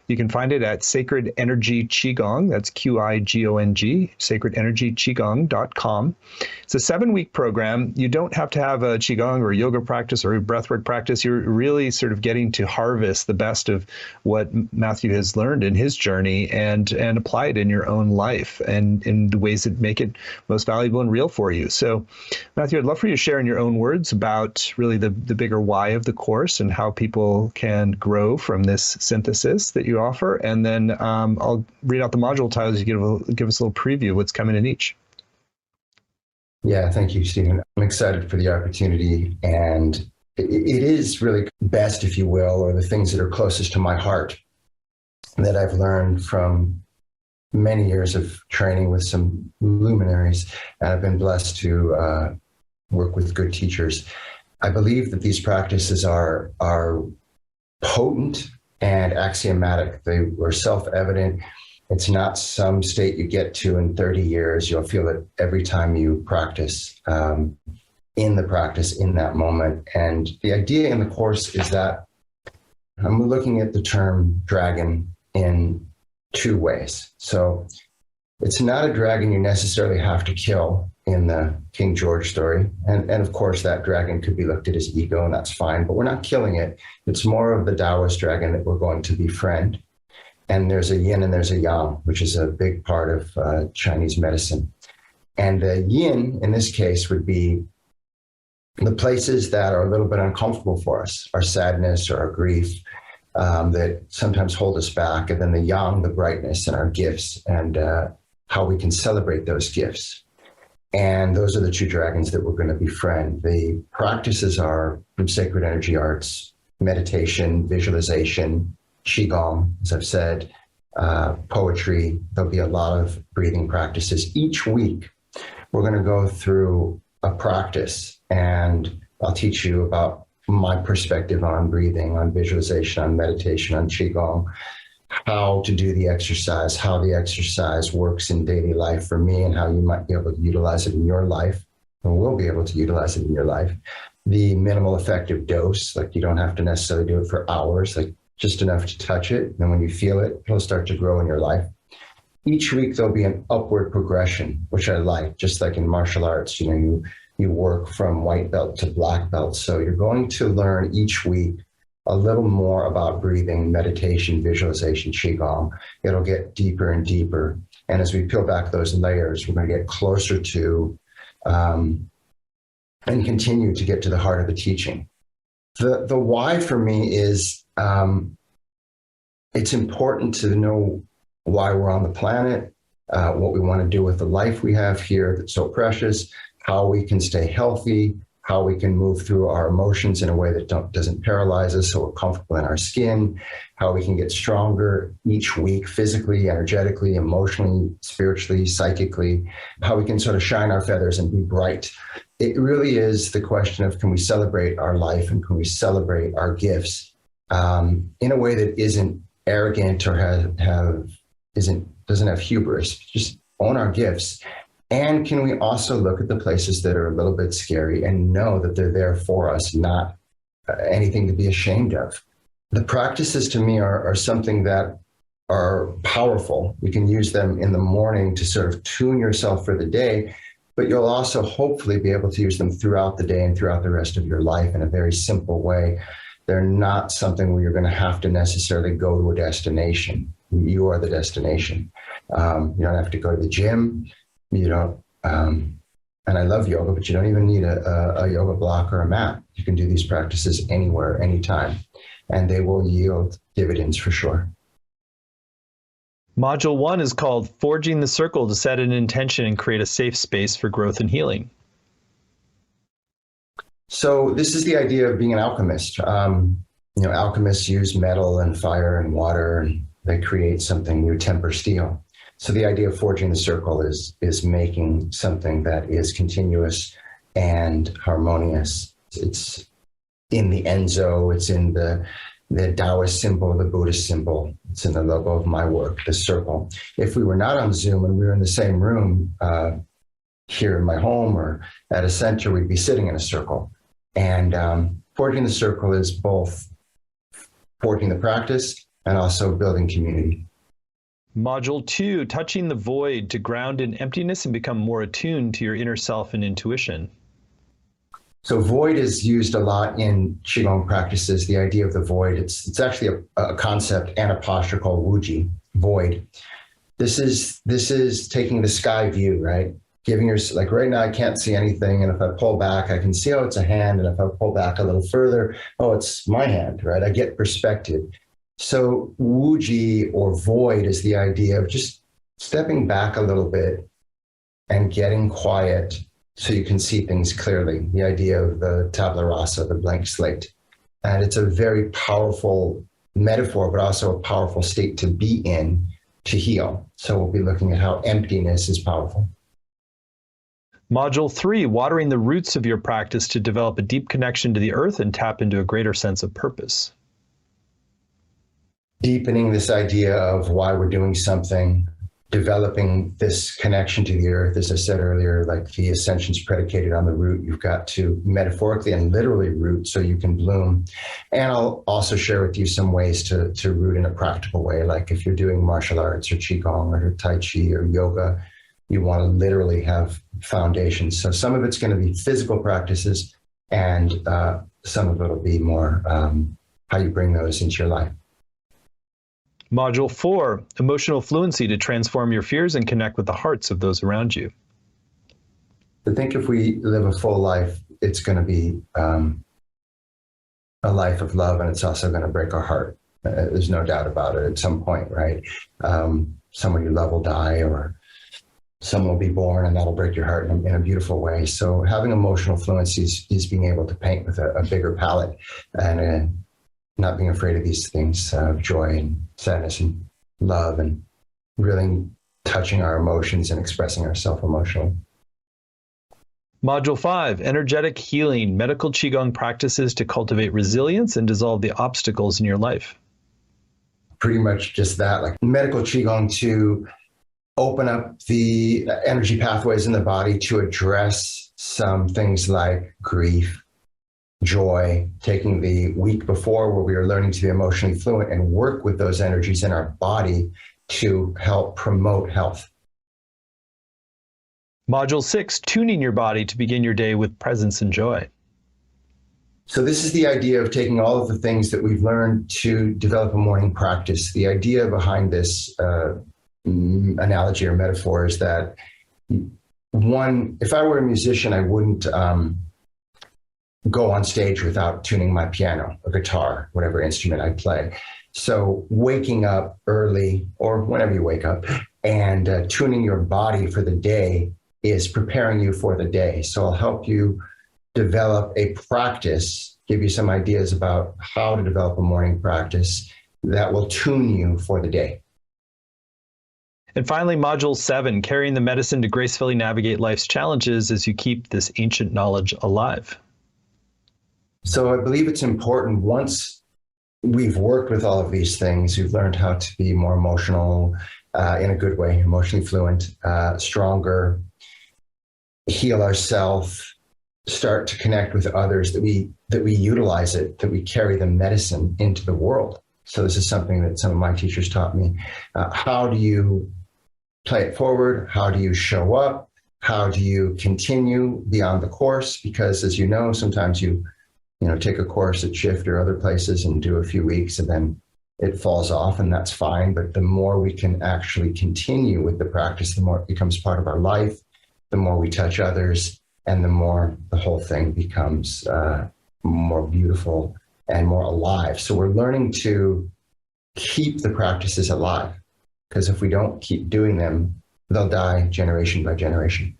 You can find it at Sacred Energy Qigong. That's Qigong, sacredenergyqigong.com. It's a 7-week program. You don't have to have a Qigong or yoga practice or a breathwork practice. You're really sort of getting to harvest the best of what Matthew has learned in his journey and apply it in your own life and in the ways that make it most valuable and real for you. So, Matthew, I'd love for you to share in your own words about really the bigger why of the course and how people can grow from this synthesis that you offer, and then I'll read out the module titles. You give us a little preview of what's coming in each. Yeah, thank you, Stephen. I'm excited for the opportunity, and it is really best, if you will, or the things that are closest to my heart that I've learned from many years of training with some luminaries, and I've been blessed to work with good teachers. I believe that these practices are potent and axiomatic. They were self-evident. It's not some state you get to in 30 years. You'll feel it every time you practice, in the practice, in that moment. And the idea in the course is that I'm looking at the term dragon in 2 ways. So it's not a dragon you necessarily have to kill in the King George story. And of course, that dragon could be looked at as ego, and that's fine, but we're not killing it. It's more of the Taoist dragon that we're going to befriend. And there's a yin and there's a yang, which is a big part of Chinese medicine. And the yin, in this case, would be the places that are a little bit uncomfortable for us, our sadness or our grief, that sometimes hold us back. And then the yang, the brightness and our gifts and how we can celebrate those gifts. And those are the 2 dragons that we're going to befriend. The practices are from Sacred Energy Arts, meditation, visualization, Qigong, as I've said, poetry. There'll be a lot of breathing practices. Each week, we're going to go through a practice, and I'll teach you about my perspective on breathing, on visualization, on meditation, on Qigong, how to do the exercise, how the exercise works in daily life for me, and how you might be able to utilize it in your life, or will be able to utilize it in your life. The minimal effective dose, like you don't have to necessarily do it for hours, like just enough to touch it. And when you feel it, it'll start to grow in your life. Each week, there'll be an upward progression, which I like, just like in martial arts, you work from white belt to black belt. So you're going to learn each week a little more about breathing, meditation, visualization, Qigong. It'll get deeper and deeper. And as we peel back those layers, we're going to get closer to and continue to get to the heart of the teaching. The why for me is it's important to know why we're on the planet, what we want to do with the life we have here that's so precious, how we can stay healthy, how we can move through our emotions in a way that doesn't paralyze us so we're comfortable in our skin, how we can get stronger each week physically, energetically, emotionally, spiritually, psychically, how we can sort of shine our feathers and be bright. It really is the question of, can we celebrate our life and can we celebrate our gifts in a way that isn't arrogant or doesn't have hubris. Just own our gifts. And can we also look at the places that are a little bit scary and know that they're there for us, not anything to be ashamed of? The practices to me are something that are powerful. You can use them in the morning to sort of tune yourself for the day, but you'll also hopefully be able to use them throughout the day and throughout the rest of your life in a very simple way. They're not something where you're going to have to necessarily go to a destination. You are the destination. You don't have to go to the gym. You don't, and I love yoga, but you don't even need a yoga block or a mat. You can do these practices anywhere, anytime, and they will yield dividends for sure. Module 1 is called Forging the Circle to Set an Intention and Create a Safe Space for Growth and Healing. So this is the idea of being an alchemist. Alchemists use metal and fire and water, and they create something new, temper steel. So the idea of forging the circle is making something that is continuous and harmonious. It's in the Enzo, it's in the Taoist symbol, the Buddhist symbol. It's in the logo of my work, the circle. If we were not on Zoom and we were in the same room here in my home or at a center, we'd be sitting in a circle. And forging the circle is both forging the practice and also building community. Module 2, Touching the Void to ground in emptiness and become more attuned to your inner self and intuition. So void is used a lot in Qigong practices, the idea of the void. It's actually a concept and a posture called Wuji, void. This is taking the sky view, right? Giving your, like right now I can't see anything, and if I pull back, I can see, oh, it's a hand, and if I pull back a little further, oh, it's my hand, right? I get perspective. So Wuji or void is the idea of just stepping back a little bit and getting quiet so you can see things clearly. The idea of the tabula rasa, the blank slate. And it's a very powerful metaphor, but also a powerful state to be in to heal. So we'll be looking at how emptiness is powerful. Module 3, Watering the Roots of Your Practice to develop a deep connection to the earth and tap into a greater sense of purpose. Deepening this idea of why we're doing something, developing this connection to the earth. As I said earlier, like the ascension's predicated on the root. You've got to metaphorically and literally root so you can bloom. And I'll also share with you some ways to root in a practical way. Like if you're doing martial arts or Qigong or Tai Chi or yoga, you want to literally have foundations. So some of it's going to be physical practices, and some of it will be more how you bring those into your life. Module 4, Emotional Fluency to transform your fears and connect with the hearts of those around you. I think if we live a full life, it's going to be a life of love, and it's also going to break our heart. There's no doubt about it at some point, right? Someone you love will die, or someone will be born, and that'll break your heart in a beautiful way. So having emotional fluency is being able to paint with a bigger palette, and not being afraid of these things, joy and sadness and love, and really touching our emotions and expressing ourselves emotionally. Module 5, energetic healing, medical Qigong practices to cultivate resilience and dissolve the obstacles in your life. Pretty much just that, like medical Qigong to open up the energy pathways in the body to address some things like grief, joy, taking the week before where we are learning to be emotionally fluent and work with those energies in our body to help promote health. Module 6, tuning your body to begin your day with presence and joy. So this is the idea of taking all of the things that we've learned to develop a morning practice. The idea behind this analogy or metaphor is that, one, if I were a musician, I wouldn't go on stage without tuning my piano or guitar, whatever instrument I play. So waking up early or whenever you wake up and tuning your body for the day is preparing you for the day. So I'll help you develop a practice, give you some ideas about how to develop a morning practice that will tune you for the day. And finally, Module 7, carrying the medicine to gracefully navigate life's challenges as you keep this ancient knowledge alive. So I believe it's important, once we've worked with all of these things, we've learned how to be more emotional in a good way, emotionally fluent, stronger, heal ourselves, start to connect with others, that we utilize it, that we carry the medicine into the world. So this is something that some of my teachers taught me. How do you play it forward? How do you show up? How do you continue beyond the course? Because as you know, sometimes you take a course at Shift or other places and do a few weeks and then it falls off, and that's fine. But the more we can actually continue with the practice, the more it becomes part of our life, the more we touch others, and the more the whole thing becomes more beautiful and more alive. So we're learning to keep the practices alive, because if we don't keep doing them, they'll die generation by generation.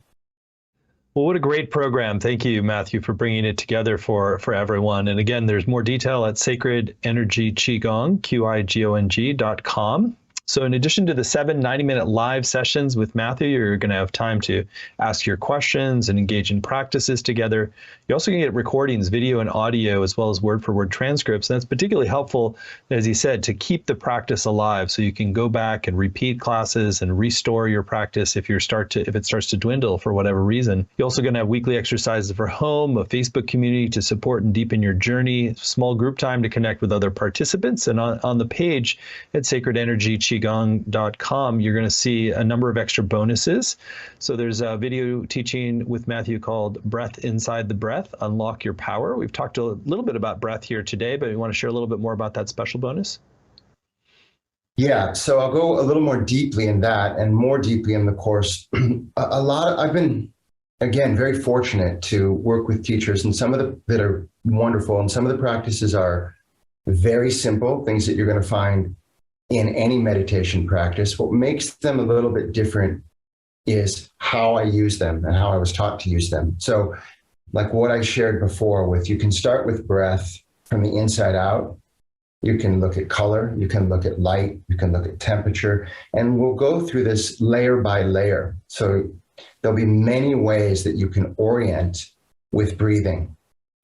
Well, what a great program. Thank you, Matthew, for bringing it together for everyone. And again, there's more detail at Sacred Energy Qigong, QIGONG.com. So in addition to the 7 90-minute live sessions with Matthew, you're going to have time to ask your questions and engage in practices together. You also can get recordings, video and audio, as well as word-for-word transcripts. And that's particularly helpful, as he said, to keep the practice alive, so you can go back and repeat classes and restore your practice if it starts to dwindle for whatever reason. You're also going to have weekly exercises for home, a Facebook community to support and deepen your journey, small group time to connect with other participants. And on the page at Sacred Energy Qigong.com, you're going to see a number of extra bonuses. So there's a video teaching with Matthew called Breath Inside the Breath, Unlock Your Power. We've talked a little bit about breath here today, but you want to share a little bit more about that special bonus? Yeah, so I'll go a little more deeply in that and more deeply in the course. I've been, again, very fortunate to work with teachers, and some of them that are wonderful, and some of the practices are very simple, things that you're going to find in any meditation practice. What makes them a little bit different is how I use them and how I was taught to use them. So like what I shared before with, you can start with breath from the inside out. You can look at color, you can look at light, you can look at temperature, and we'll go through this layer by layer. So there'll be many ways that you can orient with breathing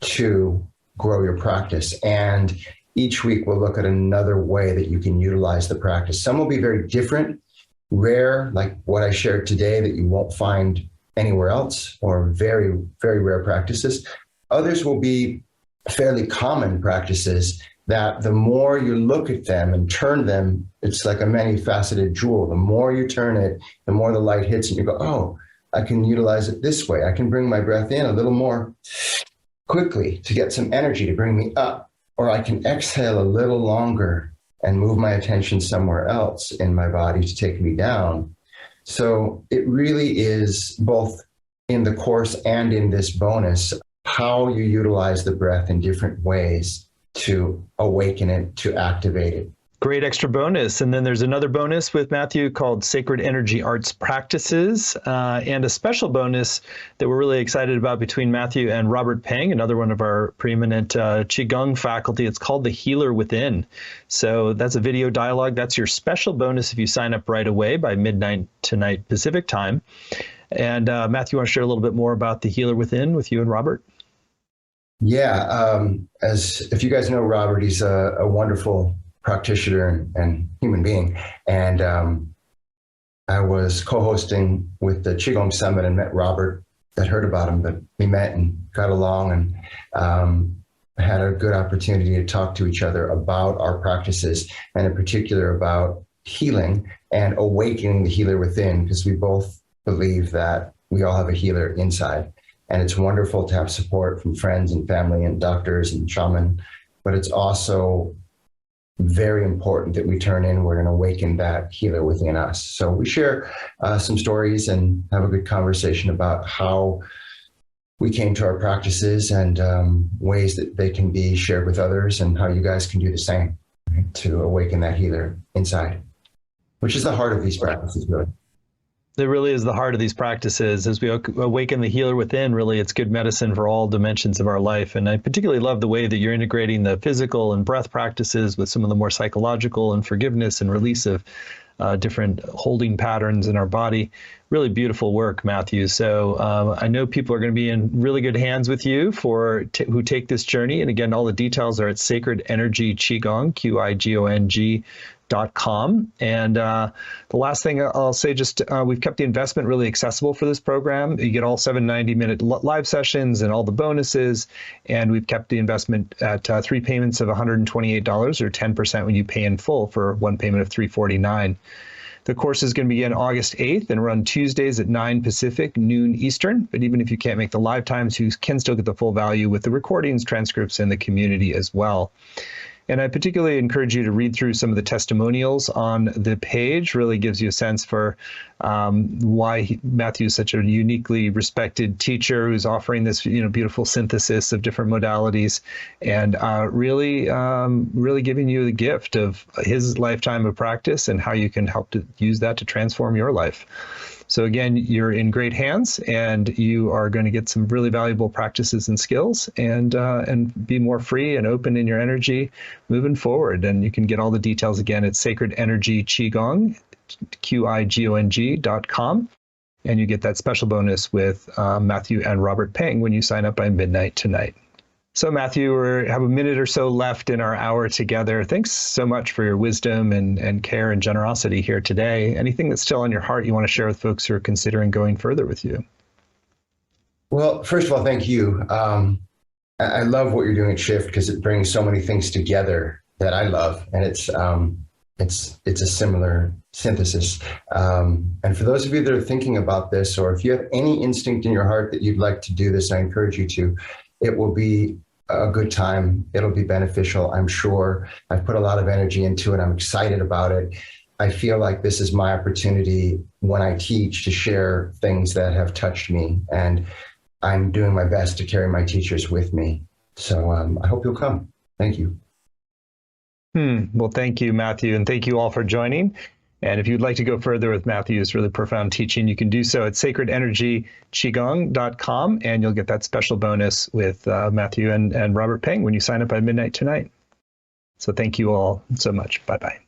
to grow your practice. And each week we'll look at another way that you can utilize the practice. Some will be very different, rare, like what I shared today that you won't find anywhere else, or very, very rare practices. Others will be fairly common practices that the more you look at them and turn them, it's like a many-faceted jewel. The more you turn it, the more the light hits and you go, oh, I can utilize it this way. I can bring my breath in a little more quickly to get some energy to bring me up. Or I can exhale a little longer and move my attention somewhere else in my body to take me down. So it really is both in the course and in this bonus, how you utilize the breath in different ways to awaken it, to activate it. Great extra bonus. And then there's another bonus with Matthew called Sacred Energy Arts Practices, and a special bonus that we're really excited about between Matthew and Robert Peng, another one of our preeminent Qigong faculty. It's called The Healer Within. So that's a video dialogue. That's your special bonus if you sign up right away by midnight tonight Pacific time. And Matthew, you want to share a little bit more about the Healer Within with you and Robert? Yeah, as if you guys know Robert, he's a wonderful practitioner and human being. And I was co-hosting with the Qigong Summit and met Robert. I'd heard about him, but we met and got along and had a good opportunity to talk to each other about our practices, and in particular about healing and awakening the healer within, because we both believe that we all have a healer inside. And it's wonderful to have support from friends and family and doctors and shaman, but it's also very important that we turn inward and awaken that healer within us. So we share some stories and have a good conversation about how we came to our practices and ways that they can be shared with others, and how you guys can do the same, right, to awaken that healer inside, which is the heart of these practices, really. It really is the heart of these practices. As we awaken the healer within, really, it's good medicine for all dimensions of our life. And I particularly love the way that you're integrating the physical and breath practices with some of the more psychological and forgiveness and release of different holding patterns in our body. Really beautiful work, Matthew. So I know people are going to be in really good hands with you who take this journey. And again, all the details are at Sacred Energy Qigong, QIGONG.com. And the last thing I'll say, we've kept the investment really accessible for this program. You get all 790-minute live sessions and all the bonuses. And we've kept the investment at 3 payments of $128, or 10% when you pay in full, for one payment of $349. The course is going to begin August 8th and run Tuesdays at 9 Pacific, noon Eastern. But even if you can't make the live times, you can still get the full value with the recordings, transcripts, and the community as well. And I particularly encourage you to read through some of the testimonials on the page. Really gives you a sense for why Matthew is such a uniquely respected teacher who's offering this, beautiful synthesis of different modalities, and really giving you the gift of his lifetime of practice and how you can help to use that to transform your life. So again, you're in great hands, and you are going to get some really valuable practices and skills, and be more free and open in your energy moving forward. And you can get all the details again at Sacred Energy Qigong, QIGONG.com. And you get that special bonus with Matthew and Robert Peng when you sign up by midnight tonight. So Matthew, we have a minute or so left in our hour together. Thanks so much for your wisdom and care and generosity here today. Anything that's still on your heart you want to share with folks who are considering going further with you? Well, first of all, thank you. I love what you're doing at Shift, because it brings so many things together that I love, and it's a similar synthesis. And for those of you that are thinking about this, or if you have any instinct in your heart that you'd like to do this, I encourage you to. It will be a good time. It'll be beneficial, I'm sure. I've put a lot of energy into it. I'm excited about it. I feel like this is my opportunity when I teach to share things that have touched me, and I'm doing my best to carry my teachers with me. So I hope you'll come. Thank you. Well, thank you, Matthew, and thank you all for joining. And if you'd like to go further with Matthew's really profound teaching, you can do so at sacredenergyqigong.com, and you'll get that special bonus with Matthew and Robert Peng when you sign up by midnight tonight. So thank you all so much. Bye-bye.